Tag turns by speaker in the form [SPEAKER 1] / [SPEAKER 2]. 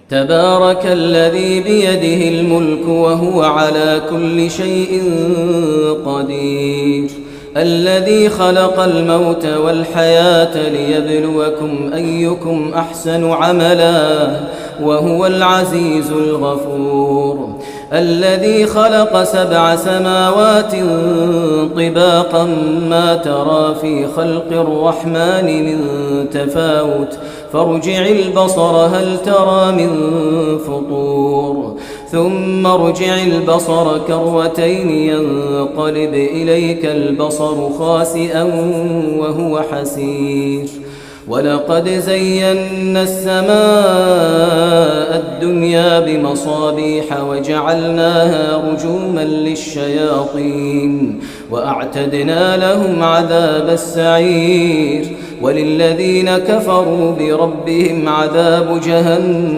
[SPEAKER 1] تبارك الذي بيده الملك وهو على كل شيء قدير الذي خلق الموت والحياة ليبلوكم أيكم أحسن عملا وهو العزيز الغفور الذي خلق 7 سماوات طباقا ما ترى في خلق الرحمن من تفاوت فارجع البصر هل ترى من فطور ثم ارجع البصر كرتين ينقلب إليك البصر خاسئا وهو حسير ولقد زينا السماء الدنيا بمصابيح وجعلناها رجوما للشياطين وأعتدنا لهم عذاب السعير وللذين كفروا بربهم عذاب جهنم